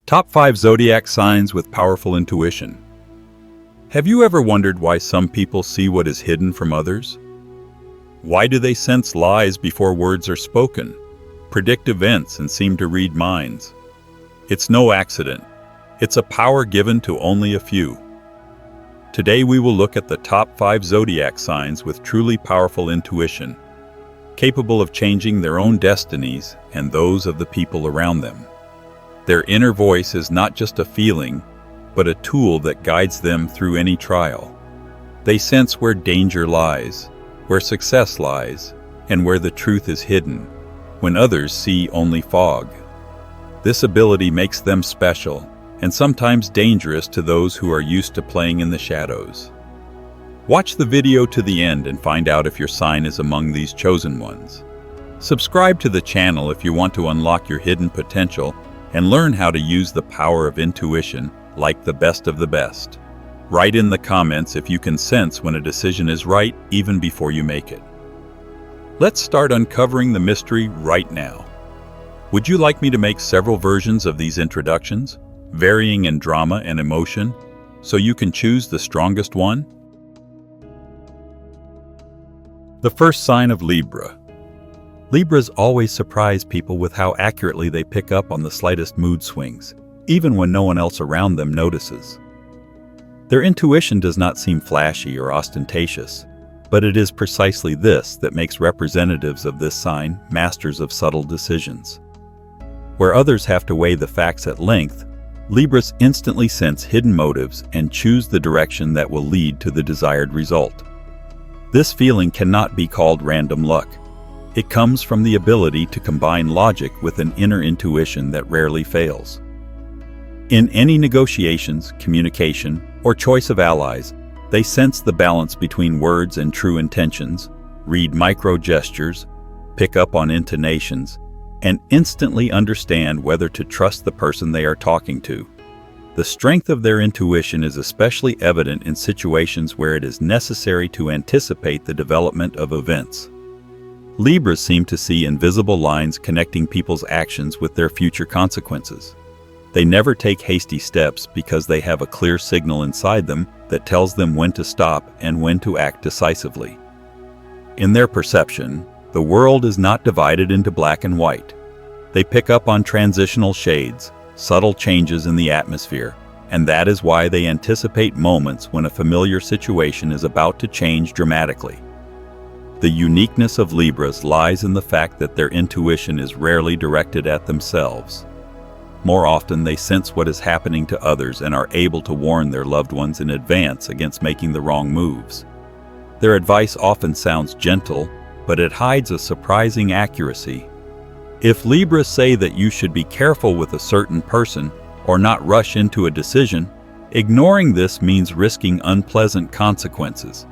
Top 5 Zodiac Signs with Powerful Intuition. Have you ever wondered why some people see what is hidden from others? Why do they sense lies before words are spoken, predict events, and seem to read minds? It's no accident. It's a power given to only a few. Today we will look at the top 5 Zodiac signs with truly powerful intuition, capable of changing their own destinies and those of the people around them. Their inner voice is not just a feeling, but a tool that guides them through any trial. They sense where danger lies, where success lies, and where the truth is hidden, when others see only fog. This ability makes them special, and sometimes dangerous to those who are used to playing in the shadows. Watch the video to the end and find out if your sign is among these chosen ones. Subscribe to the channel if you want to unlock your hidden potential and learn how to use the power of intuition like the best of the best. Write in the comments if you can sense when a decision is right even before you make it. Let's start uncovering the mystery right now. Would you like me to make several versions of these introductions, varying in drama and emotion, so you can choose the strongest one? The first sign of Libra. Libras always surprise people with how accurately they pick up on the slightest mood swings, even when no one else around them notices. Their intuition does not seem flashy or ostentatious, but it is precisely this that makes representatives of this sign masters of subtle decisions. Where others have to weigh the facts at length, Libras instantly sense hidden motives and choose the direction that will lead to the desired result. This feeling cannot be called random luck. It comes from the ability to combine logic with an inner intuition that rarely fails. In any negotiations, communication, or choice of allies, they sense the balance between words and true intentions, read micro gestures, pick up on intonations, and instantly understand whether to trust the person they are talking to. The strength of their intuition is especially evident in situations where it is necessary to anticipate the development of events. Libras seem to see invisible lines connecting people's actions with their future consequences. They never take hasty steps because they have a clear signal inside them that tells them when to stop and when to act decisively. In their perception, the world is not divided into black and white. They pick up on transitional shades, subtle changes in the atmosphere, and that is why they anticipate moments when a familiar situation is about to change dramatically. The uniqueness of Libras lies in the fact that their intuition is rarely directed at themselves. More often, they sense what is happening to others and are able to warn their loved ones in advance against making the wrong moves. Their advice often sounds gentle, but it hides a surprising accuracy. If Libras say that you should be careful with a certain person or not rush into a decision, ignoring this means risking unpleasant consequences.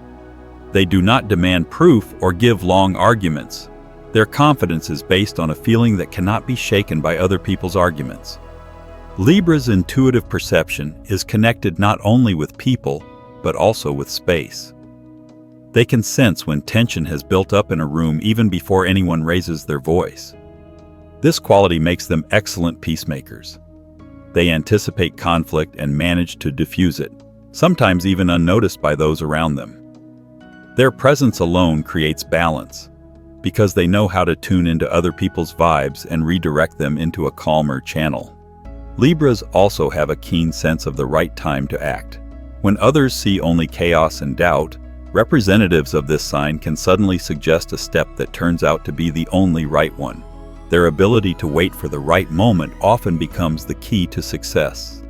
They do not demand proof or give long arguments. Their confidence is based on a feeling that cannot be shaken by other people's arguments. Libra's intuitive perception is connected not only with people, but also with space. They can sense when tension has built up in a room even before anyone raises their voice. This quality makes them excellent peacemakers. They anticipate conflict and manage to diffuse it, sometimes even unnoticed by those around them. Their presence alone creates balance, because they know how to tune into other people's vibes and redirect them into a calmer channel. Libras also have a keen sense of the right time to act. When others see only chaos and doubt, representatives of this sign can suddenly suggest a step that turns out to be the only right one. Their ability to wait for the right moment often becomes the key to success.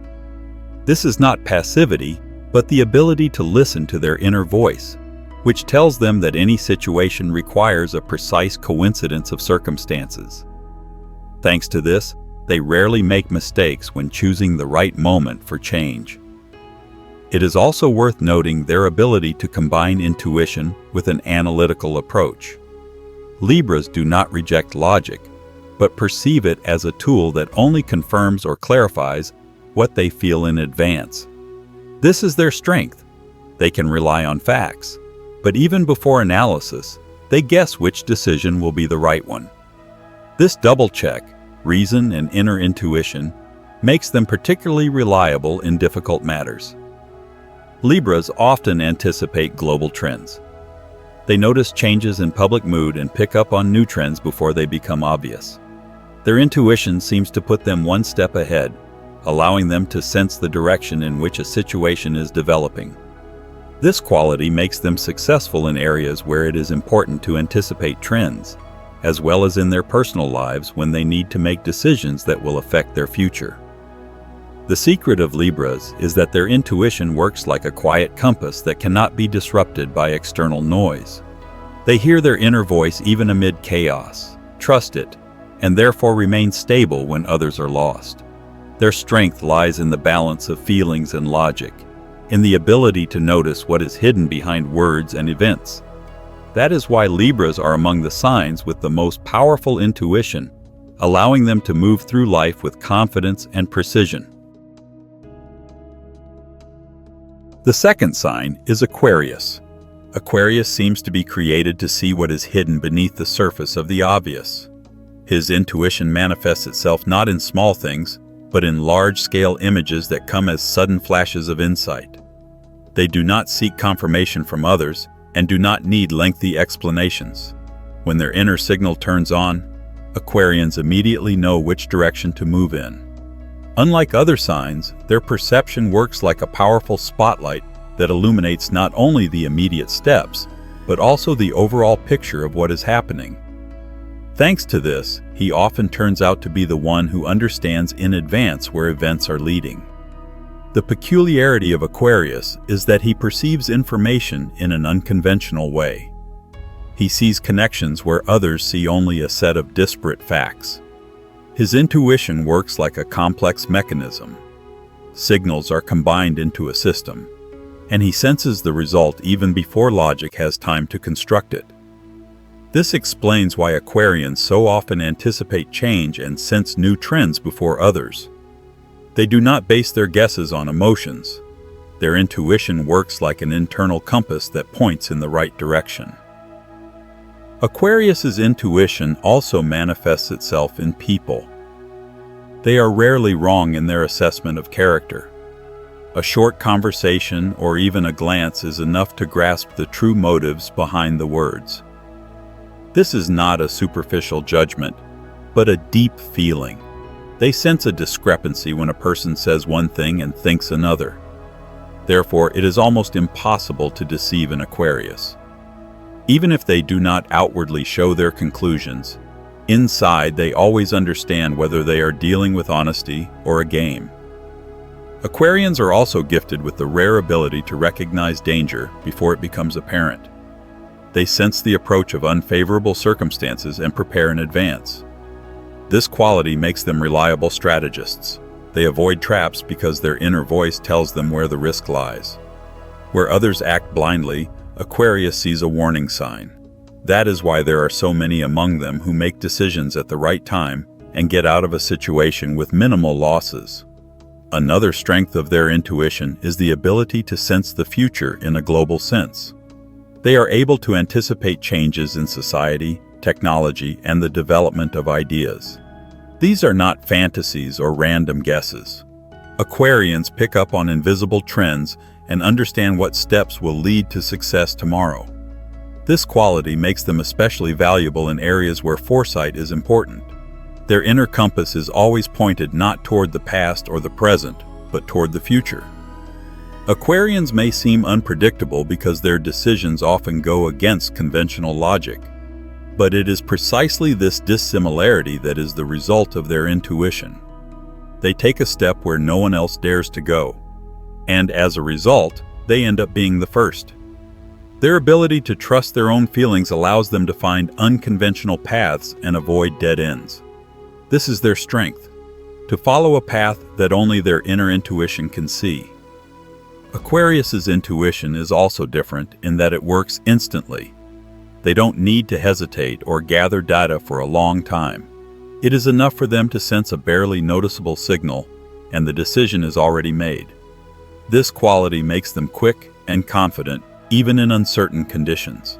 This is not passivity, but the ability to listen to their inner voice, which tells them that any situation requires a precise coincidence of circumstances. Thanks to this, they rarely make mistakes when choosing the right moment for change. It is also worth noting their ability to combine intuition with an analytical approach. Libras do not reject logic, but perceive it as a tool that only confirms or clarifies what they feel in advance. This is their strength. They can rely on facts, but even before analysis, they guess which decision will be the right one. This double check, reason and inner intuition, makes them particularly reliable in difficult matters. Libras often anticipate global trends. They notice changes in public mood and pick up on new trends before they become obvious. Their intuition seems to put them one step ahead, allowing them to sense the direction in which a situation is developing. This quality makes them successful in areas where it is important to anticipate trends, as well as in their personal lives when they need to make decisions that will affect their future. The secret of Libras is that their intuition works like a quiet compass that cannot be disrupted by external noise. They hear their inner voice even amid chaos, trust it, and therefore remain stable when others are lost. Their strength lies in the balance of feelings and logic, in the ability to notice what is hidden behind words and events. That is why Libras are among the signs with the most powerful intuition, allowing them to move through life with confidence and precision. The second sign is Aquarius. Aquarius seems to be created to see what is hidden beneath the surface of the obvious. His intuition manifests itself not in small things, but in large-scale images that come as sudden flashes of insight. They do not seek confirmation from others and do not need lengthy explanations. When their inner signal turns on, Aquarians immediately know which direction to move in. Unlike other signs, their perception works like a powerful spotlight that illuminates not only the immediate steps, but also the overall picture of what is happening. Thanks to this, he often turns out to be the one who understands in advance where events are leading. The peculiarity of Aquarius is that he perceives information in an unconventional way. He sees connections where others see only a set of disparate facts. His intuition works like a complex mechanism. Signals are combined into a system, and he senses the result even before logic has time to construct it. This explains why Aquarians so often anticipate change and sense new trends before others. They do not base their guesses on emotions. Their intuition works like an internal compass that points in the right direction. Aquarius's intuition also manifests itself in people. They are rarely wrong in their assessment of character. A short conversation or even a glance is enough to grasp the true motives behind the words. This is not a superficial judgment, but a deep feeling. They sense a discrepancy when a person says one thing and thinks another. Therefore, it is almost impossible to deceive an Aquarius. Even if they do not outwardly show their conclusions, inside they always understand whether they are dealing with honesty or a game. Aquarians are also gifted with the rare ability to recognize danger before it becomes apparent. They sense the approach of unfavorable circumstances and prepare in advance. This quality makes them reliable strategists. They avoid traps because their inner voice tells them where the risk lies. Where others act blindly, Aquarius sees a warning sign. That is why there are so many among them who make decisions at the right time and get out of a situation with minimal losses. Another strength of their intuition is the ability to sense the future in a global sense. They are able to anticipate changes in society, technology, and the development of ideas. These are not fantasies or random guesses. Aquarians pick up on invisible trends and understand what steps will lead to success tomorrow. This quality makes them especially valuable in areas where foresight is important. Their inner compass is always pointed not toward the past or the present, but toward the future. Aquarians may seem unpredictable because their decisions often go against conventional logic, but it is precisely this dissimilarity that is the result of their intuition. They take a step where no one else dares to go, and as a result, they end up being the first. Their ability to trust their own feelings allows them to find unconventional paths and avoid dead ends. This is their strength, to follow a path that only their inner intuition can see. Aquarius's intuition is also different in that it works instantly. They don't need to hesitate or gather data for a long time. It is enough for them to sense a barely noticeable signal, and the decision is already made. This quality makes them quick and confident, even in uncertain conditions.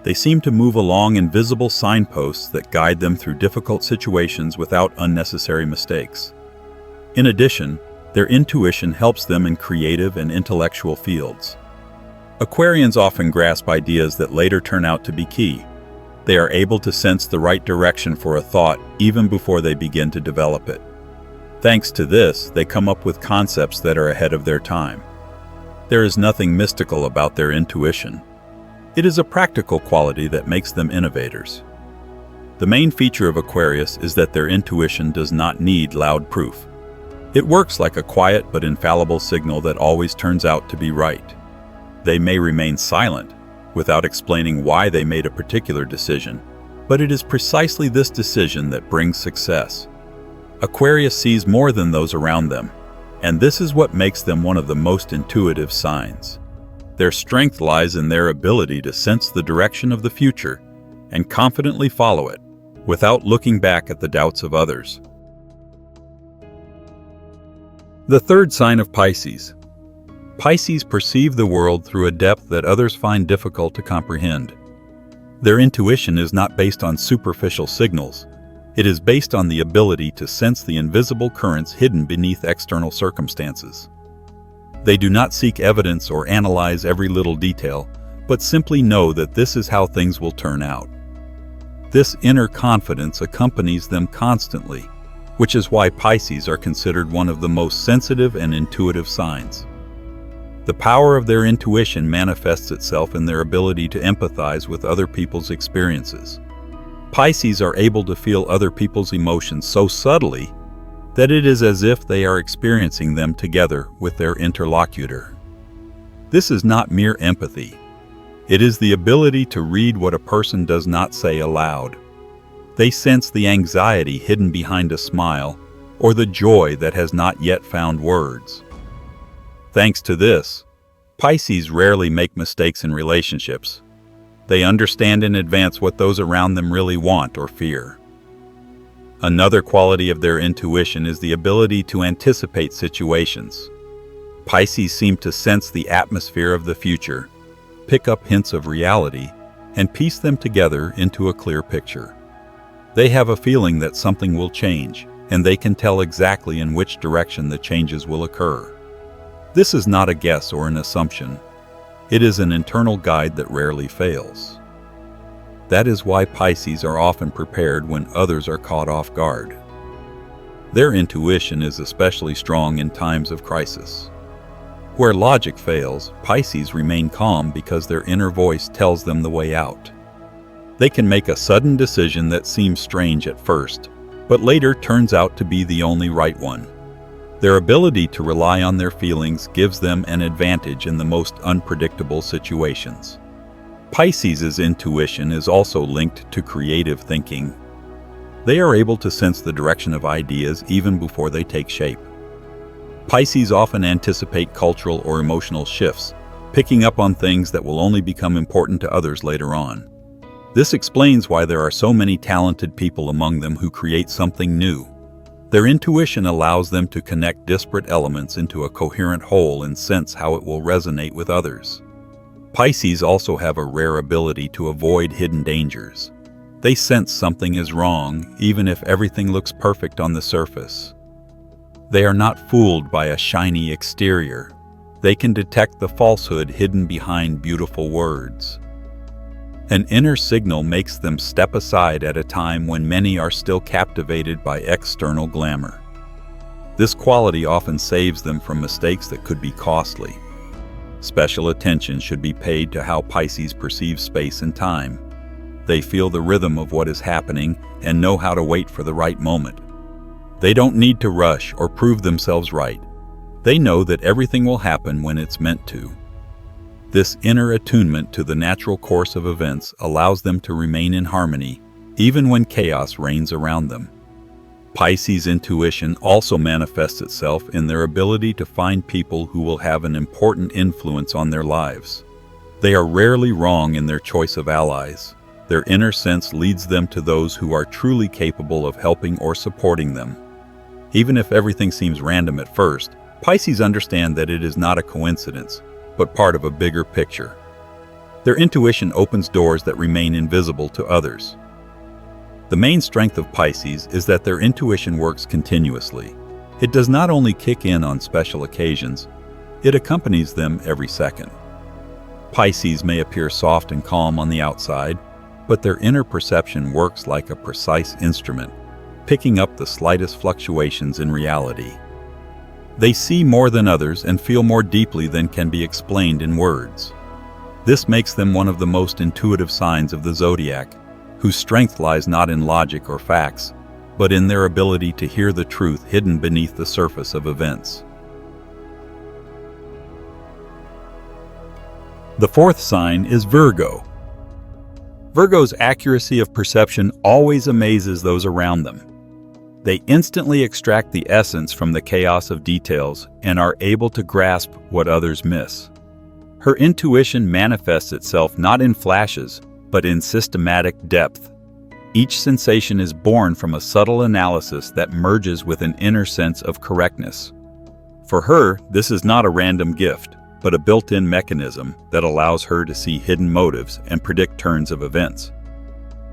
They seem to move along invisible signposts that guide them through difficult situations without unnecessary mistakes. In addition, their intuition helps them in creative and intellectual fields. Aquarians often grasp ideas that later turn out to be key. They are able to sense the right direction for a thought even before they begin to develop it. Thanks to this, they come up with concepts that are ahead of their time. There is nothing mystical about their intuition. It is a practical quality that makes them innovators. The main feature of Aquarius is that their intuition does not need loud proof. It works like a quiet but infallible signal that always turns out to be right. They may remain silent, without explaining why they made a particular decision, but it is precisely this decision that brings success. Aquarius sees more than those around them, and this is what makes them one of the most intuitive signs. Their strength lies in their ability to sense the direction of the future and confidently follow it, without looking back at the doubts of others. The third sign of Pisces. Pisces perceive the world through a depth that others find difficult to comprehend. Their intuition is not based on superficial signals. It is based on the ability to sense the invisible currents hidden beneath external circumstances. They do not seek evidence or analyze every little detail, but simply know that this is how things will turn out. This inner confidence accompanies them constantly, which is why Pisces are considered one of the most sensitive and intuitive signs. The power of their intuition manifests itself in their ability to empathize with other people's experiences. Pisces are able to feel other people's emotions so subtly that it is as if they are experiencing them together with their interlocutor. This is not mere empathy. It is the ability to read what a person does not say aloud. They sense the anxiety hidden behind a smile or the joy that has not yet found words. Thanks to this, Pisces rarely make mistakes in relationships. They understand in advance what those around them really want or fear. Another quality of their intuition is the ability to anticipate situations. Pisces seem to sense the atmosphere of the future, pick up hints of reality, and piece them together into a clear picture. They have a feeling that something will change, and they can tell exactly in which direction the changes will occur. This is not a guess or an assumption. It is an internal guide that rarely fails. That is why Pisces are often prepared when others are caught off guard. Their intuition is especially strong in times of crisis. Where logic fails, Pisces remain calm because their inner voice tells them the way out. They can make a sudden decision that seems strange at first, but later turns out to be the only right one. Their ability to rely on their feelings gives them an advantage in the most unpredictable situations. Pisces' intuition is also linked to creative thinking. They are able to sense the direction of ideas even before they take shape. Pisces often anticipate cultural or emotional shifts, picking up on things that will only become important to others later on. This explains why there are so many talented people among them who create something new. Their intuition allows them to connect disparate elements into a coherent whole and sense how it will resonate with others. Pisces also have a rare ability to avoid hidden dangers. They sense something is wrong, even if everything looks perfect on the surface. They are not fooled by a shiny exterior. They can detect the falsehood hidden behind beautiful words. An inner signal makes them step aside at a time when many are still captivated by external glamour. This quality often saves them from mistakes that could be costly. Special attention should be paid to how Pisces perceive space and time. They feel the rhythm of what is happening and know how to wait for the right moment. They don't need to rush or prove themselves right. They know that everything will happen when it's meant to. This inner attunement to the natural course of events allows them to remain in harmony, even when chaos reigns around them. Pisces' intuition also manifests itself in their ability to find people who will have an important influence on their lives. They are rarely wrong in their choice of allies. Their inner sense leads them to those who are truly capable of helping or supporting them. Even if everything seems random at first, Pisces understand that it is not a coincidence, but part of a bigger picture. Their intuition opens doors that remain invisible to others. The main strength of Pisces is that their intuition works continuously. It does not only kick in on special occasions, it accompanies them every second. Pisces may appear soft and calm on the outside, but their inner perception works like a precise instrument, picking up the slightest fluctuations in reality. They see more than others and feel more deeply than can be explained in words. This makes them one of the most intuitive signs of the zodiac, whose strength lies not in logic or facts, but in their ability to hear the truth hidden beneath the surface of events. The fourth sign is Virgo. Virgo's accuracy of perception always amazes those around them. They instantly extract the essence from the chaos of details and are able to grasp what others miss. Her intuition manifests itself not in flashes, but in systematic depth. Each sensation is born from a subtle analysis that merges with an inner sense of correctness. For her, this is not a random gift, but a built-in mechanism that allows her to see hidden motives and predict turns of events.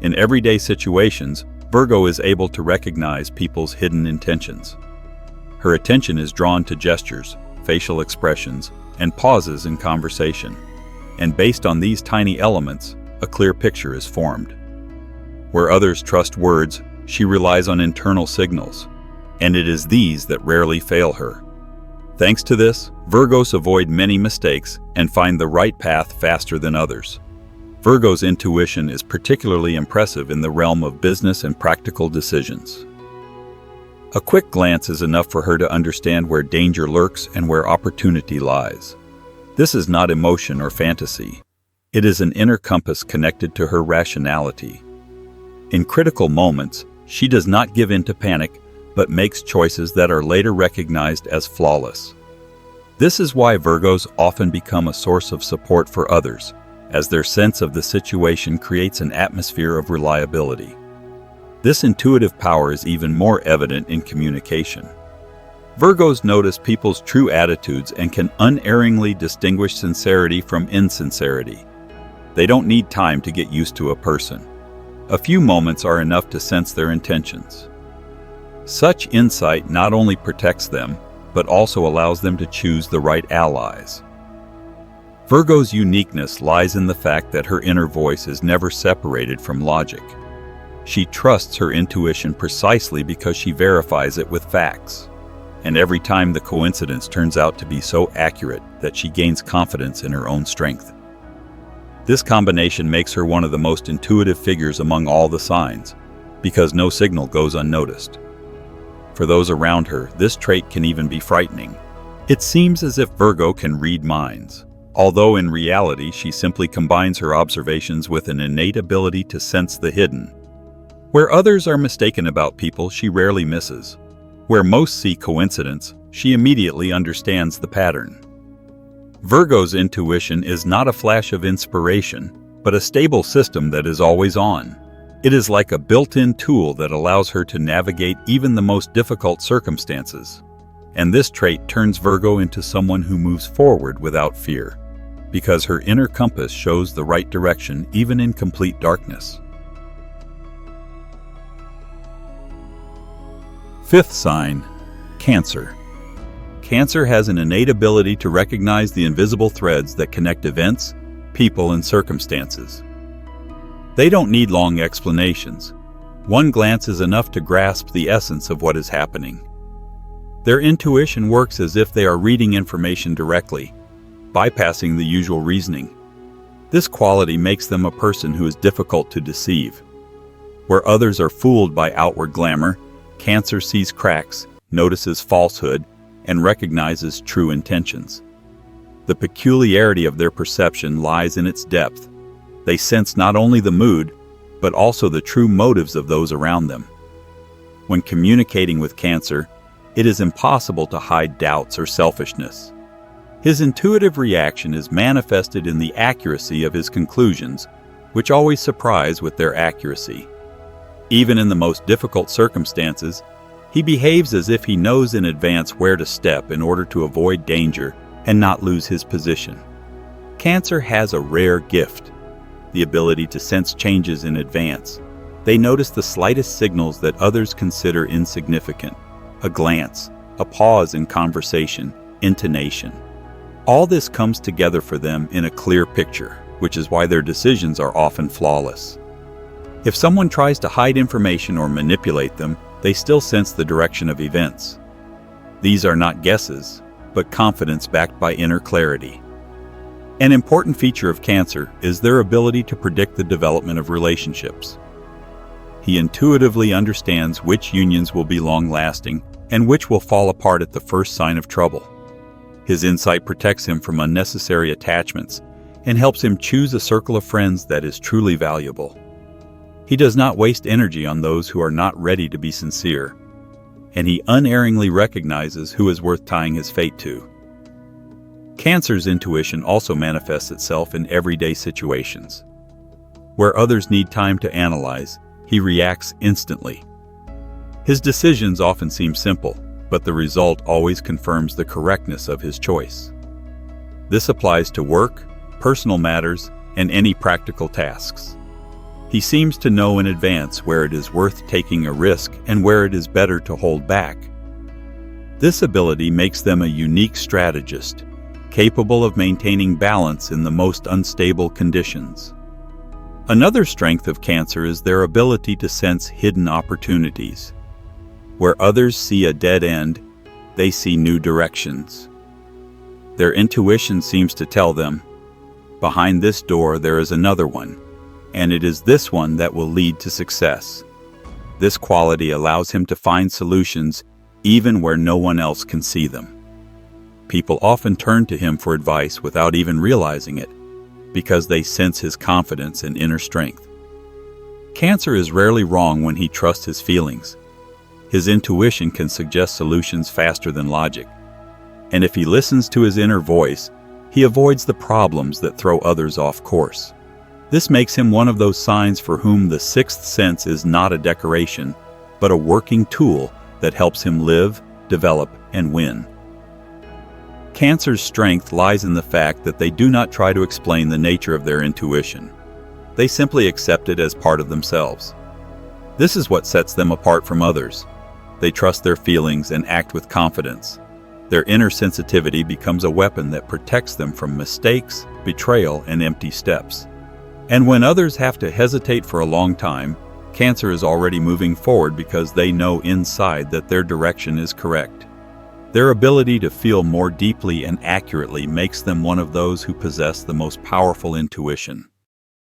In everyday situations, Virgo is able to recognize people's hidden intentions. Her attention is drawn to gestures, facial expressions, and pauses in conversation, and based on these tiny elements, a clear picture is formed. Where others trust words, she relies on internal signals, and it is these that rarely fail her. Thanks to this, Virgos avoid many mistakes and find the right path faster than others. Virgo's intuition is particularly impressive in the realm of business and practical decisions. A quick glance is enough for her to understand where danger lurks and where opportunity lies. This is not emotion or fantasy. It is an inner compass connected to her rationality. In critical moments, she does not give in to panic, but makes choices that are later recognized as flawless. This is why Virgos often become a source of support for others, as their sense of the situation creates an atmosphere of reliability. This intuitive power is even more evident in communication. Virgos notice people's true attitudes and can unerringly distinguish sincerity from insincerity. They don't need time to get used to a person. A few moments are enough to sense their intentions. Such insight not only protects them, but also allows them to choose the right allies. Virgo's uniqueness lies in the fact that her inner voice is never separated from logic. She trusts her intuition precisely because she verifies it with facts. And every time the coincidence turns out to be so accurate that she gains confidence in her own strength. This combination makes her one of the most intuitive figures among all the signs, because no signal goes unnoticed. For those around her, this trait can even be frightening. It seems as if Virgo can read minds, although in reality she simply combines her observations with an innate ability to sense the hidden. Where others are mistaken about people, she rarely misses. Where most see coincidence, she immediately understands the pattern. Virgo's intuition is not a flash of inspiration, but a stable system that is always on. It is like a built-in tool that allows her to navigate even the most difficult circumstances. And this trait turns Virgo into someone who moves forward without fear, because her inner compass shows the right direction even in complete darkness. Fifth sign, Cancer. Cancer has an innate ability to recognize the invisible threads that connect events, people, and circumstances. They don't need long explanations. One glance is enough to grasp the essence of what is happening. Their intuition works as if they are reading information directly, bypassing the usual reasoning. This quality makes them a person who is difficult to deceive. Where others are fooled by outward glamour, Cancer sees cracks, notices falsehood, and recognizes true intentions. The peculiarity of their perception lies in its depth. They sense not only the mood, but also the true motives of those around them. When communicating with Cancer, it is impossible to hide doubts or selfishness. His intuitive reaction is manifested in the accuracy of his conclusions, which always surprise with their accuracy. Even in the most difficult circumstances, he behaves as if he knows in advance where to step in order to avoid danger and not lose his position. Cancer has a rare gift, the ability to sense changes in advance. They notice the slightest signals that others consider insignificant: a glance, a pause in conversation, intonation. All this comes together for them in a clear picture, which is why their decisions are often flawless. If someone tries to hide information or manipulate them, they still sense the direction of events. These are not guesses, but confidence backed by inner clarity. An important feature of Cancer is their ability to predict the development of relationships. He intuitively understands which unions will be long-lasting and which will fall apart at the first sign of trouble. His insight protects him from unnecessary attachments and helps him choose a circle of friends that is truly valuable. He does not waste energy on those who are not ready to be sincere, and he unerringly recognizes who is worth tying his fate to. Cancer's intuition also manifests itself in everyday situations. Where others need time to analyze, he reacts instantly. His decisions often seem simple, but the result always confirms the correctness of his choice. This applies to work, personal matters, and any practical tasks. He seems to know in advance where it is worth taking a risk and where it is better to hold back. This ability makes them a unique strategist, capable of maintaining balance in the most unstable conditions. Another strength of Cancer is their ability to sense hidden opportunities. Where others see a dead end, they see new directions. Their intuition seems to tell them, behind this door there is another one, and it is this one that will lead to success. This quality allows him to find solutions even where no one else can see them. People often turn to him for advice without even realizing it, because they sense his confidence and inner strength. Cancer is rarely wrong when he trusts his feelings. His intuition can suggest solutions faster than logic, and if he listens to his inner voice, he avoids the problems that throw others off course. This makes him one of those signs for whom the sixth sense is not a decoration, but a working tool that helps him live, develop, and win. Cancer's strength lies in the fact that they do not try to explain the nature of their intuition. They simply accept it as part of themselves. This is what sets them apart from others. They trust their feelings and act with confidence. Their inner sensitivity becomes a weapon that protects them from mistakes, betrayal, and empty steps. And when others have to hesitate for a long time, Cancer is already moving forward because they know inside that their direction is correct. Their ability to feel more deeply and accurately makes them one of those who possess the most powerful intuition.